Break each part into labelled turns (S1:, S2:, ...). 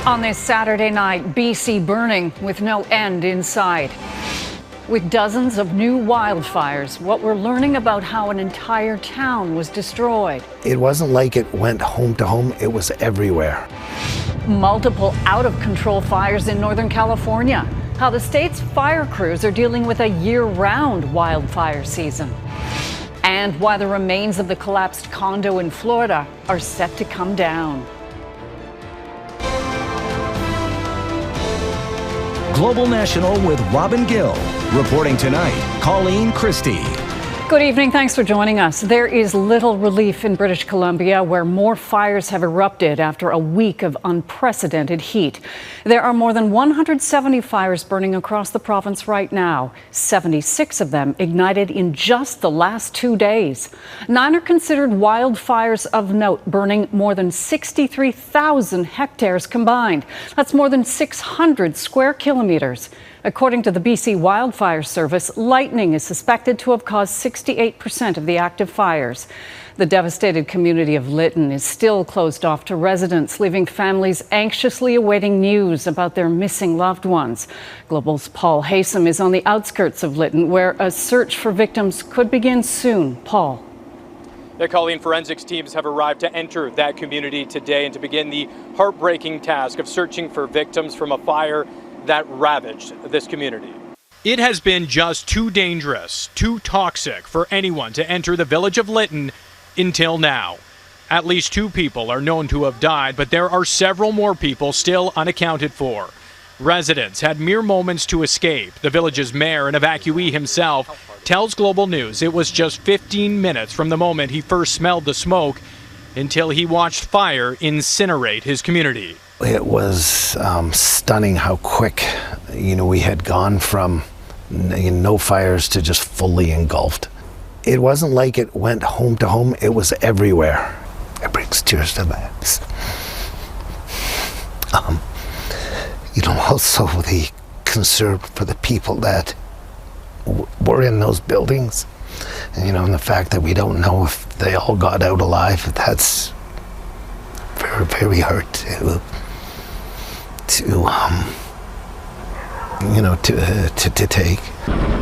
S1: On this Saturday night, BC burning with no end in sight. With dozens of new wildfires, what we're learning about how an entire town was destroyed.
S2: It wasn't like it went home to home, it was everywhere.
S1: Multiple out-of-control fires in Northern California. How the state's fire crews are dealing with a year-round wildfire season. And why the remains of the collapsed condo in Florida are set to come down.
S3: Global National with Robin Gill. Reporting tonight, Colleen Christie.
S1: Good evening. Thanks for joining us. There is little relief in British Columbia, where more fires have erupted after a week of unprecedented heat. There are more than 170 fires burning across the province right now, 76 of them ignited in just the last 2 days. 9 are considered wildfires of note, burning more than 63,000 hectares combined. That's more than 600 square kilometers. According to the BC Wildfire Service, lightning is suspected to have caused 68% of the active fires. The devastated community of Lytton is still closed off to residents, leaving families anxiously awaiting news about their missing loved ones. Global's Paul Haysom is on the outskirts of Lytton, where a search for victims could begin soon. Paul.
S4: The Colleen forensics teams have arrived to enter that community today and to begin the heartbreaking task of searching for victims from a fire that ravaged this community. It has been just too dangerous, too toxic for anyone to enter the village of Lytton until now. At least 2 people are known to have died, but there are several more people still unaccounted for. Residents had mere moments to escape. The village's mayor, an evacuee himself, tells Global News it was just 15 minutes from the moment he first smelled the smoke until he watched fire incinerate his community.
S2: It was stunning how quick, we had gone from no fires to just fully engulfed. It wasn't like it went home to home, it was everywhere. It brings tears to my eyes. Also the concern for the people that were in those buildings, and the fact that we don't know if they all got out alive, that's very, very hard to take.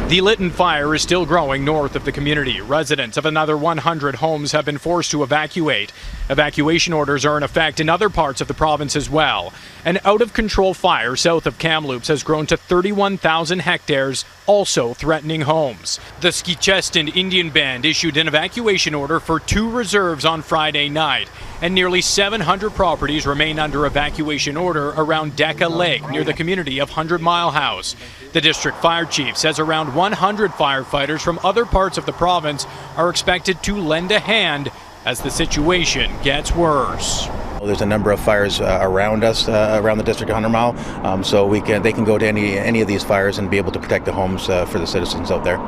S4: The Lytton fire is still growing north of the community. Residents of another 100 homes have been forced to evacuate. Evacuation orders are in effect in other parts of the province as well. An out-of-control fire south of Kamloops has grown to 31,000 hectares, also threatening homes. The Skichestan Indian Band issued an evacuation order for 2 reserves on Friday night, and nearly 700 properties remain under evacuation order around Decca Lake near the community of 100 Mile House. The district fire chief says around 100 firefighters from other parts of the province are expected to lend a hand as the situation gets worse.
S5: There's a number of fires around us, around the district of 100 Mile, so they can go to any of these fires and be able to protect the homes for the citizens out there.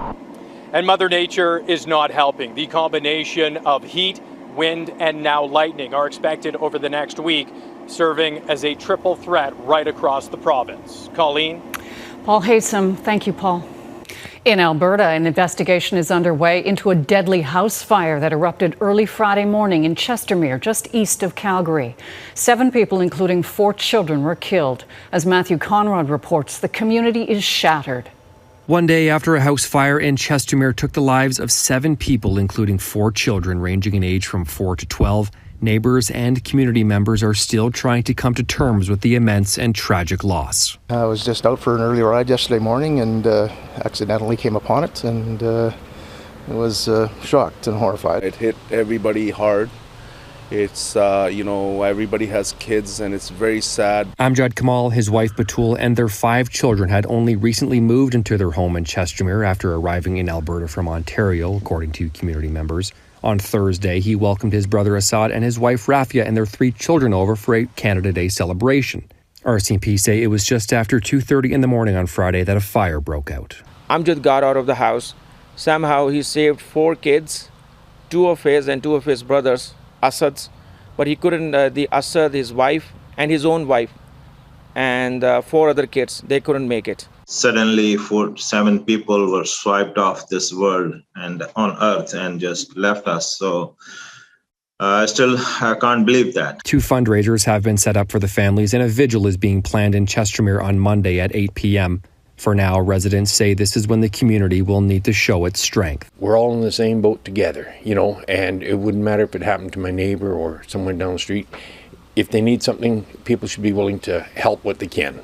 S4: And Mother Nature is not helping. The combination of heat, wind, and now lightning are expected over the next week, serving as a triple threat right across the province. Colleen?
S1: Paul Haysom. Thank you, Paul. In Alberta, an investigation is underway into a deadly house fire that erupted early Friday morning in Chestermere, just east of Calgary. 7 people, including 4 children, were killed. As Matthew Conrad reports, the community is shattered.
S6: One day after a house fire in Chestermere took the lives of 7 people, including 4 children ranging in age from 4 to 12, neighbors and community members are still trying to come to terms with the immense and tragic loss.
S7: I was just out for an early ride yesterday morning and accidentally came upon it, and was shocked and horrified.
S8: It hit everybody hard. It's, everybody has kids, and it's very sad.
S6: Amjad Kamal, his wife Batul, and their 5 children had only recently moved into their home in Chestermere after arriving in Alberta from Ontario, according to community members. On Thursday, he welcomed his brother Assad and his wife Rafia and their 3 children over for a Canada Day celebration. RCMP say it was just after 2:30 in the morning on Friday that a fire broke out.
S9: Amjad got out of the house. Somehow he saved 4 kids, 2 of his and 2 of his brothers, Assad's, but he couldn't, the Assad, his wife, and his own wife, and 4 other kids, they couldn't make it.
S10: Suddenly 7 people were swiped off this world and on earth and just left us. So I can't believe that.
S6: 2 fundraisers have been set up for the families, and a vigil is being planned in Chestermere on Monday at 8 p.m. For now, residents say this is when the community will need to show its strength.
S11: We're all in the same boat together, and it wouldn't matter if it happened to my neighbor or someone down the street. If they need something, people should be willing to help what they can.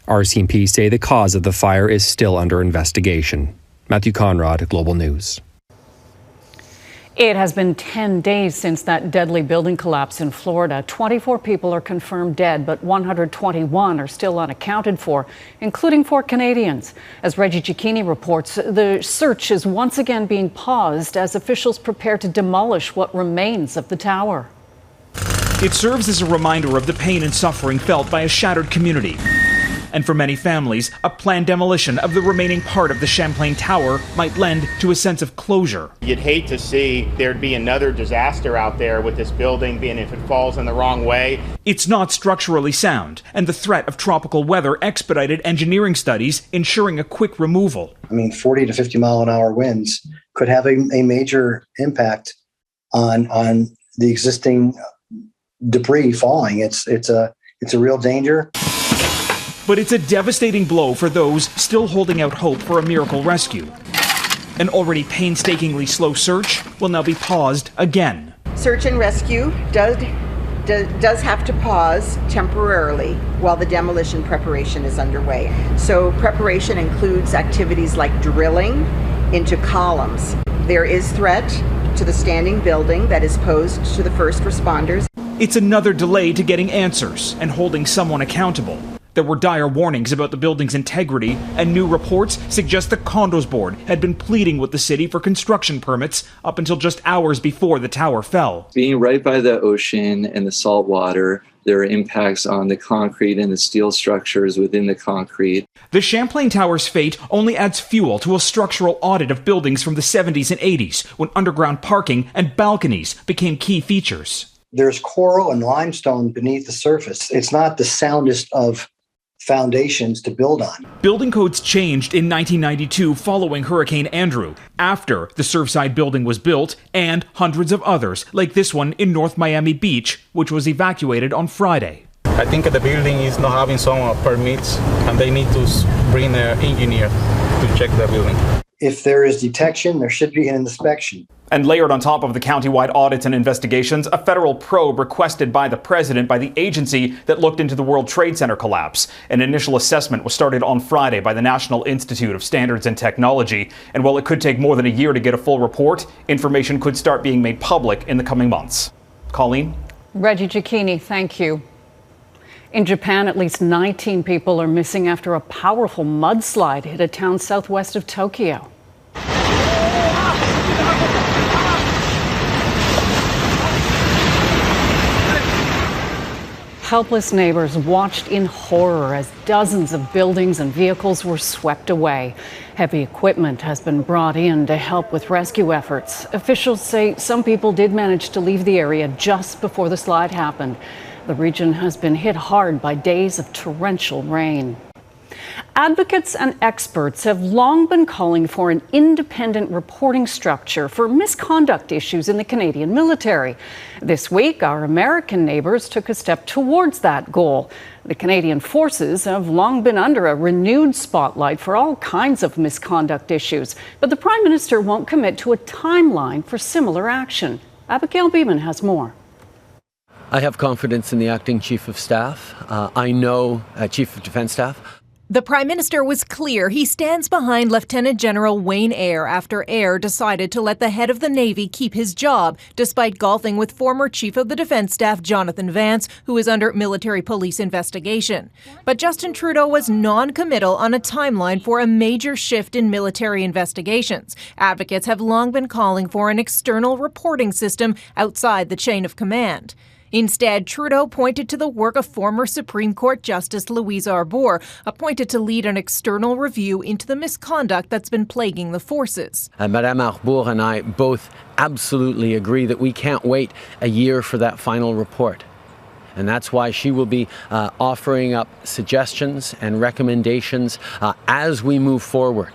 S6: RCMP say the cause of the fire is still under investigation. Matthew Conrad, Global News.
S1: It has been 10 days since that deadly building collapse in Florida. 24 people are confirmed dead, but 121 are still unaccounted for, including 4 Canadians. As Reggie Cecchini reports, the search is once again being paused as officials prepare to demolish what remains of the tower.
S12: It serves as a reminder of the pain and suffering felt by a shattered community. And for many families, a planned demolition of the remaining part of the Champlain Tower might lend to a sense of closure.
S13: You'd hate to see there'd be another disaster out there with this building being, if it falls in the wrong way.
S12: It's not structurally sound, and the threat of tropical weather expedited engineering studies, ensuring a quick removal.
S14: 40 to 50 mile an hour winds could have a major impact on the existing debris falling. It's a real danger.
S12: But it's a devastating blow for those still holding out hope for a miracle rescue. An already painstakingly slow search will now be paused again.
S15: Search and rescue does have to pause temporarily while the demolition preparation is underway. So preparation includes activities like drilling into columns. There is threat to the standing building that is posed to the first responders.
S12: It's another delay to getting answers and holding someone accountable. There were dire warnings about the building's integrity, and new reports suggest the Condos Board had been pleading with the city for construction permits up until just hours before the tower fell.
S16: Being right by the ocean and the salt water, there are impacts on the concrete and the steel structures within the concrete.
S12: The Champlain Tower's fate only adds fuel to a structural audit of buildings from the 70s and 80s, when underground parking and balconies became key features.
S14: There's coral and limestone beneath the surface. It's not the soundest of foundations to build on.
S12: Building codes changed in 1992 following Hurricane Andrew, after the Surfside building was built, and hundreds of others, like this one in North Miami Beach, which was evacuated on Friday.
S17: I think the building is not having some permits, and they need to bring an engineer to check the building.
S14: If there is detection, there should be an inspection.
S12: And layered on top of the county-wide audits and investigations, a federal probe requested by the president by the agency that looked into the World Trade Center collapse. An initial assessment was started on Friday by the National Institute of Standards and Technology. And while it could take more than a year to get a full report, information could start being made public in the coming months. Colleen?
S1: Reggie Cecchini, thank you. In Japan, at least 19 people are missing after a powerful mudslide hit a town southwest of Tokyo. Helpless neighbors watched in horror as dozens of buildings and vehicles were swept away. Heavy equipment has been brought in to help with rescue efforts. Officials say some people did manage to leave the area just before the slide happened. The region has been hit hard by days of torrential rain. Advocates and experts have long been calling for an independent reporting structure for misconduct issues in the Canadian military. This week, our American neighbors took a step towards that goal. The Canadian forces have long been under a renewed spotlight for all kinds of misconduct issues, but the Prime Minister won't commit to a timeline for similar action. Abigail Bimman has more.
S18: I have confidence in the acting Chief of Staff. I know Chief of Defence Staff.
S19: The Prime Minister was clear he stands behind Lieutenant General Wayne Eyre after Eyre decided to let the head of the Navy keep his job, despite golfing with former Chief of the Defence Staff Jonathan Vance, who is under military police investigation. But Justin Trudeau was non-committal on a timeline for a major shift in military investigations. Advocates have long been calling for an external reporting system outside the chain of command. Instead, Trudeau pointed to the work of former Supreme Court Justice Louise Arbour, appointed to lead an external review into the misconduct that's been plaguing the forces.
S18: Madame Arbour and I both absolutely agree that we can't wait a year for that final report. And that's why she will be offering up suggestions and recommendations as we move forward,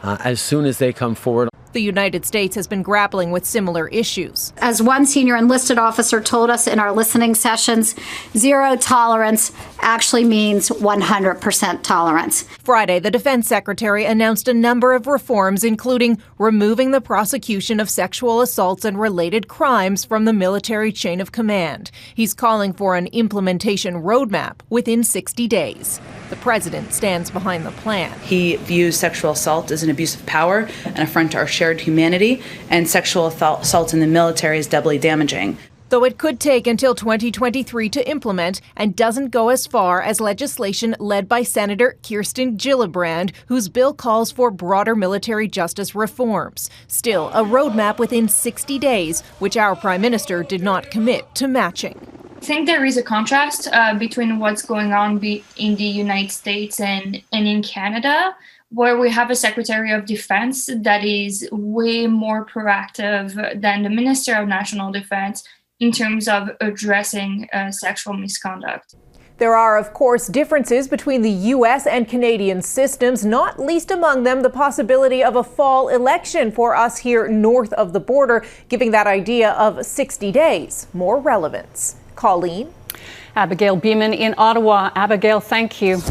S18: as soon as they come forward.
S19: The United States has been grappling with similar issues.
S20: As one senior enlisted officer told us in our listening sessions, zero tolerance actually means 100% tolerance.
S19: Friday, the Defense Secretary announced a number of reforms, including removing the prosecution of sexual assaults and related crimes from the military chain of command. He's calling for an implementation roadmap within 60 days. The president stands behind the plan.
S21: He views sexual assault as an abuse of power, an affront to our shared humanity, and sexual assault in the military is doubly damaging.
S19: Though it could take until 2023 to implement and doesn't go as far as legislation led by Senator Kirsten Gillibrand, whose bill calls for broader military justice reforms. Still, a roadmap within 60 days, which our Prime Minister did not commit to matching.
S22: I think there is a contrast between what's going on in the United States and in Canada, where we have a Secretary of Defense that is way more proactive than the Minister of National Defense in terms of addressing sexual misconduct.
S19: There are, of course, differences between the U.S. and Canadian systems, not least among them the possibility of a fall election for us here north of the border, giving that idea of 60 days more relevance. Colleen?
S1: Abigail Bimman in Ottawa. Abigail, thank you.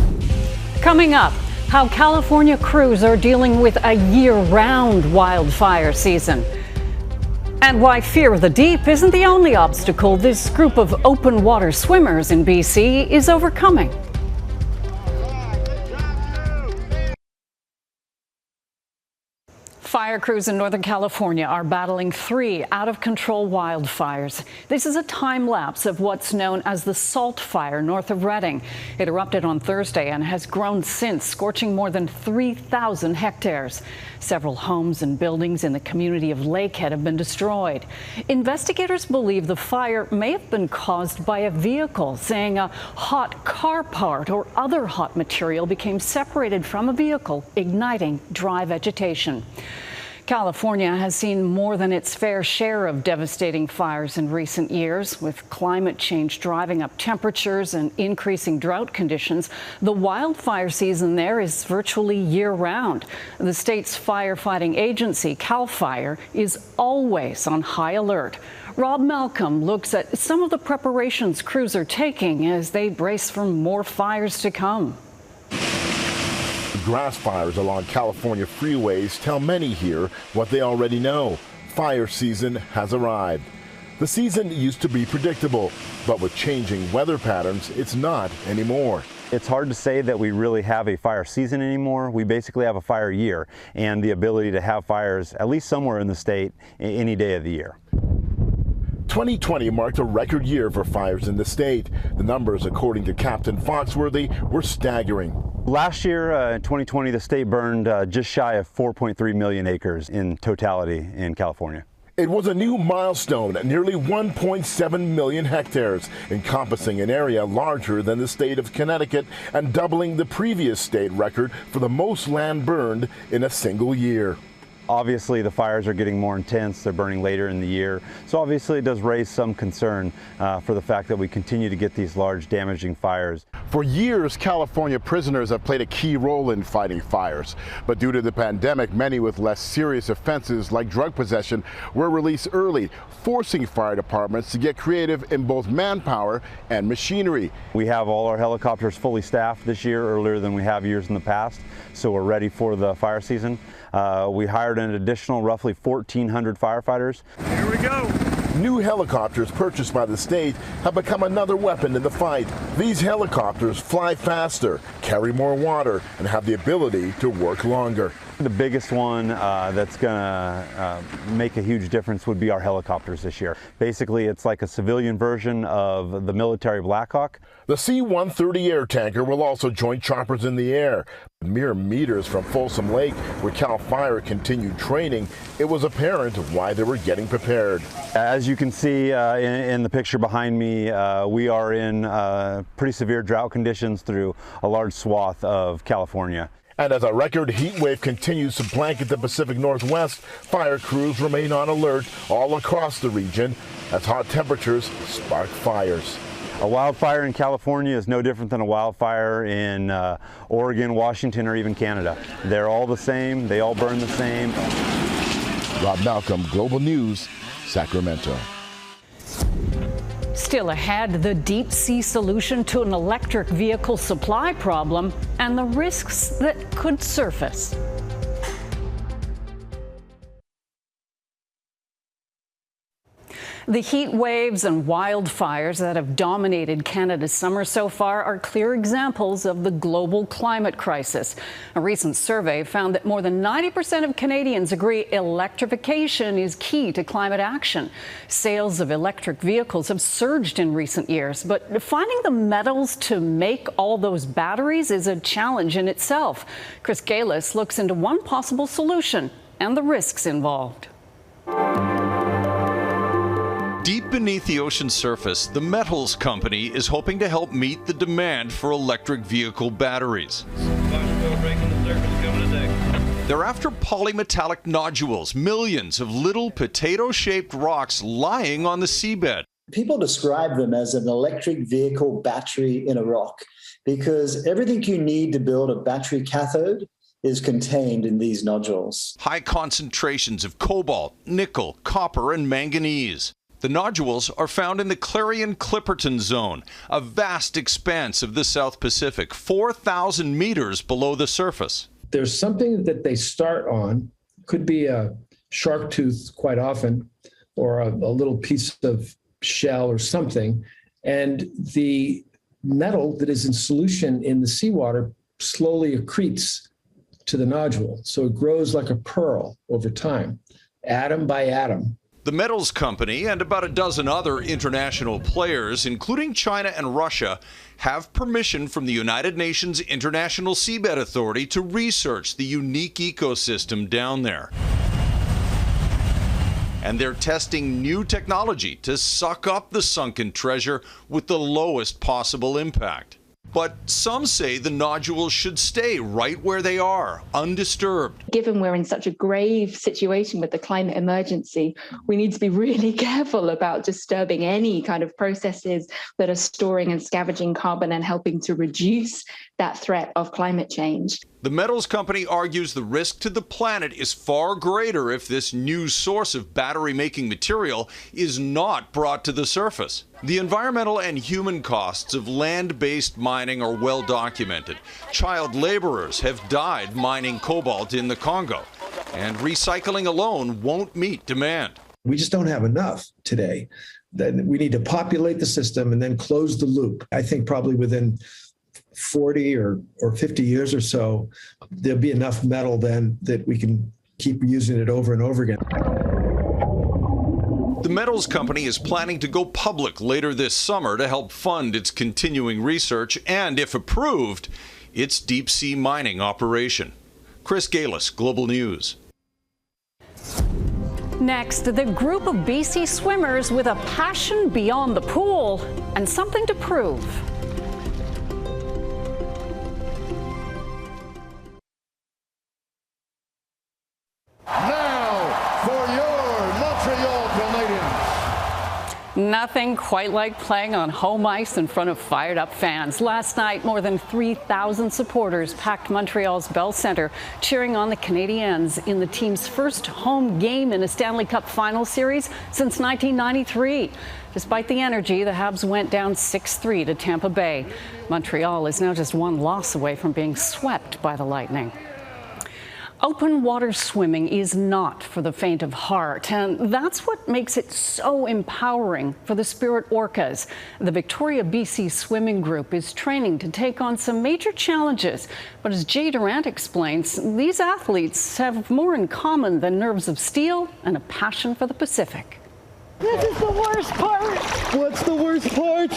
S1: Coming up, how California crews are dealing with a year-round wildfire season. And why fear of the deep isn't the only obstacle this group of open water swimmers in BC is overcoming. Fire crews in Northern California are battling 3 out-of-control wildfires. This is a time lapse of what's known as the Salt Fire north of Redding. It erupted on Thursday and has grown since, scorching more than 3,000 hectares. Several homes and buildings in the community of Lakehead have been destroyed. Investigators believe the fire may have been caused by a vehicle, saying a hot car part or other hot material became separated from a vehicle, igniting dry vegetation. California has seen more than its fair share of devastating fires in recent years. With climate change driving up temperatures and increasing drought conditions, the wildfire season there is virtually year-round. The state's firefighting agency, CAL FIRE, is always on high alert. Rob Malcolm looks at some of the preparations crews are taking as they brace for more fires to come.
S23: Grass fires along California freeways tell many here what they already know. Fire season has arrived. The season used to be predictable, but with changing weather patterns, it's not anymore.
S24: It's hard to say that we really have a fire season anymore. We basically have a fire year and the ability to have fires at least somewhere in the state any day of the year.
S23: 2020 marked a record year for fires in the state. The numbers, according to Captain Foxworthy, were staggering.
S24: Last year, in 2020, the state burned just shy of 4.3 million acres in totality in California.
S23: It was a new milestone at nearly 1.7 million hectares, encompassing an area larger than the state of Connecticut and doubling the previous state record for the most land burned in a single year.
S24: Obviously, the fires are getting more intense. They're burning later in the year. So obviously, it does raise some concern for the fact that we continue to get these large damaging fires.
S23: For years, California prisoners have played a key role in fighting fires. But due to the pandemic, many with less serious offenses like drug possession were released early, forcing fire departments to get creative in both manpower and machinery.
S24: We have all our helicopters fully staffed this year, earlier than we have years in the past. So we're ready for the fire season. We hired an additional roughly 1,400 firefighters.
S23: Here we go. New helicopters purchased by the state have become another weapon in the fight. These helicopters fly faster, carry more water, and have the ability to work longer.
S24: The biggest one that's going to make a huge difference would be our helicopters this year. Basically, it's like a civilian version of the military Black Hawk.
S23: The C-130 air tanker will also join choppers in the air. Mere meters from Folsom Lake, where CAL FIRE continued training, it was apparent why they were getting prepared.
S24: As you can see in the picture behind me, we are in pretty severe drought conditions through a large swath of California.
S23: And as a record heat wave continues to blanket the Pacific Northwest, fire crews remain on alert all across the region as hot temperatures spark fires.
S24: A wildfire in California is no different than a wildfire in Oregon, Washington, or even Canada. They're all the same. They all burn the same.
S23: Rob Malcolm, Global News, Sacramento.
S1: Still ahead, the deep sea solution to an electric vehicle supply problem and the risks that could surface. The heat waves and wildfires that have dominated Canada's summer so far are clear examples of the global climate crisis. A recent survey found that more than 90% of Canadians agree electrification is key to climate action. Sales of electric vehicles have surged in recent years, but finding the metals to make all those batteries is a challenge in itself. Chris Galis looks into one possible solution and the risks involved.
S2: Deep beneath the ocean's surface, the metals company is hoping to help meet the demand for electric vehicle batteries. They're after polymetallic nodules, millions of little potato-shaped rocks lying on the seabed.
S3: People describe them as an electric vehicle battery in a rock because everything you need to build a battery cathode is contained in these nodules.
S2: High concentrations of cobalt, nickel, copper, and manganese. The nodules are found in the Clarion-Clipperton Zone, a vast expanse of the South Pacific, 4,000 meters below the surface.
S4: There's something that they start on, could be a shark tooth quite often, or a little piece of shell or something, and the metal that is in solution in the seawater slowly accretes to the nodule. So it grows like a pearl over time, atom by atom.
S2: The metals company and about a dozen other international players, including China and Russia, have permission from the United Nations International Seabed Authority to research the unique ecosystem down there. And they're testing new technology to suck up the sunken treasure with the lowest possible impact. But some say the nodules should stay right where they are, undisturbed.
S5: Given we're in such a grave situation with the climate emergency, we need to be really careful about disturbing any kind of processes that are storing and scavenging carbon and helping to reduce that threat of climate change.
S2: The metals company argues the risk to the planet is far greater if this new source of battery-making material is not brought to the surface. The environmental and human costs of land-based mining are well documented. Child laborers have died mining cobalt in the Congo, and recycling alone won't meet demand.
S4: We just don't have enough today. Then we need to populate the system and then close the loop. I think probably within 40 or 50 years or so, there'll be enough metal then that we can keep using it over and over again.
S2: The metals company is planning to go public later this summer to help fund its continuing research and, if approved, its deep sea mining operation. Chris Galis, Global News.
S1: Next, the group of BC swimmers with a passion beyond the pool and something to prove. Nothing quite like playing on home ice in front of fired-up fans. Last night, more than 3,000 supporters packed Montreal's Bell Centre, cheering on the Canadiens in the team's first home game in a Stanley Cup final series since 1993. Despite the energy, the Habs went down 6-3 to Tampa Bay. Montreal is now just one loss away from being swept by the Lightning. Open water swimming is not for the faint of heart, and that's what makes it so empowering for the Spirit Orcas. The Victoria BC Swimming Group is training to take on some major challenges, but as Jay Durant explains, these athletes have more in common than nerves of steel and a passion for the Pacific.
S25: This is the worst part. What's the worst part?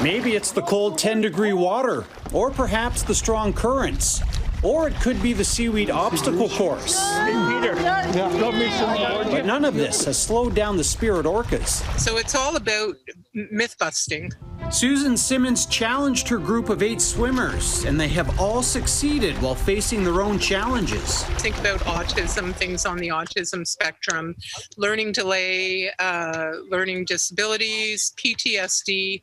S26: Maybe it's the cold 10-degree water, or perhaps the strong currents. Or it could be the seaweed obstacle course.
S25: Hey, Peter.
S26: But none of this has slowed down the Spirit Orcas.
S27: So it's all about myth busting.
S26: Susan Simmons challenged her group of 8 swimmers, and they have all succeeded while facing their own challenges.
S27: Think about autism, things on the autism spectrum, learning delay, learning disabilities, PTSD.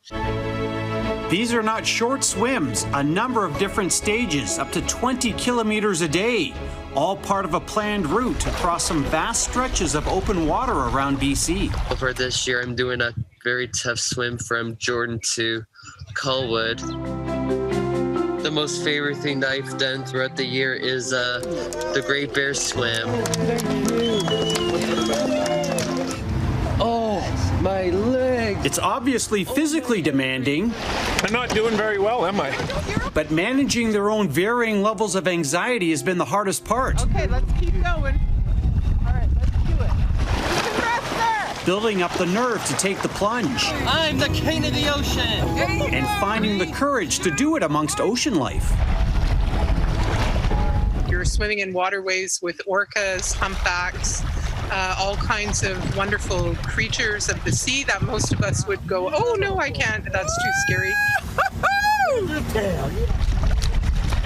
S26: These are not short swims, a number of different stages, up to 20 kilometers a day, all part of a planned route across some vast stretches of open water around BC.
S6: For this year, I'm doing a very tough swim from Jordan to Colwood. The most favorite thing that I've done throughout the year is the Great Bear Swim.
S26: Oh, my leg. It's obviously physically demanding.
S7: I'm not doing very well, am I?
S26: But managing their own varying levels of anxiety has been the hardest part.
S27: Okay, let's keep going. All right, let's do it. You can rest there.
S26: Building up the nerve to take the plunge.
S8: I'm the king of the ocean.
S26: And finding the courage to do it amongst ocean life.
S27: You're swimming in waterways with orcas, humpbacks, all kinds of wonderful creatures of the sea that most of us would go, oh no, I can't, that's too scary.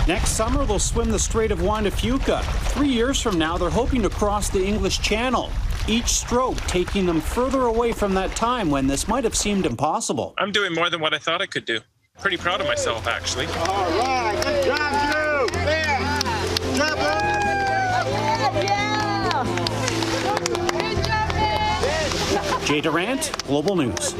S26: Next summer, they'll swim the Strait of Juan de Fuca. 3 years from now, they're hoping to cross the English Channel, each stroke taking them further away from that time when this might have seemed impossible.
S7: I'm doing more than what I thought I could do. Pretty proud of myself, actually.
S9: All right, good job, Drew. Yeah. Good job,
S26: Jay Durant, Global News.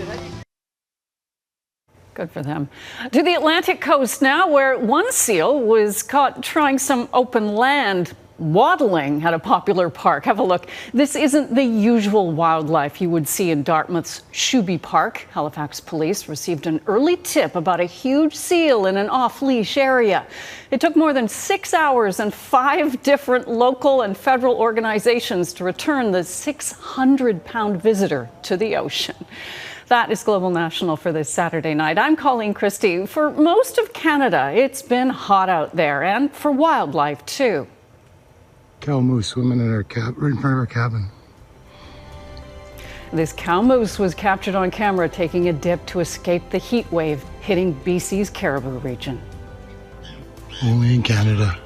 S1: Good for them. To the Atlantic coast now, where one seal was caught trying some open land waddling at a popular park. Have a look. This isn't the usual wildlife you would see in Dartmouth's Shooby Park. Halifax police received an early tip about a huge seal in an off-leash area. It took more than 6 hours and 5 different local and federal organizations to return the 600-pound visitor to the ocean. That is Global National for this Saturday night. I'm Colleen Christie. For most of Canada, it's been hot out there, and for wildlife, too.
S10: Cow moose swimming in our right in front of our cabin.
S1: This cow moose was captured on camera taking a dip to escape the heat wave hitting BC's Caribou region.
S10: Only in Canada.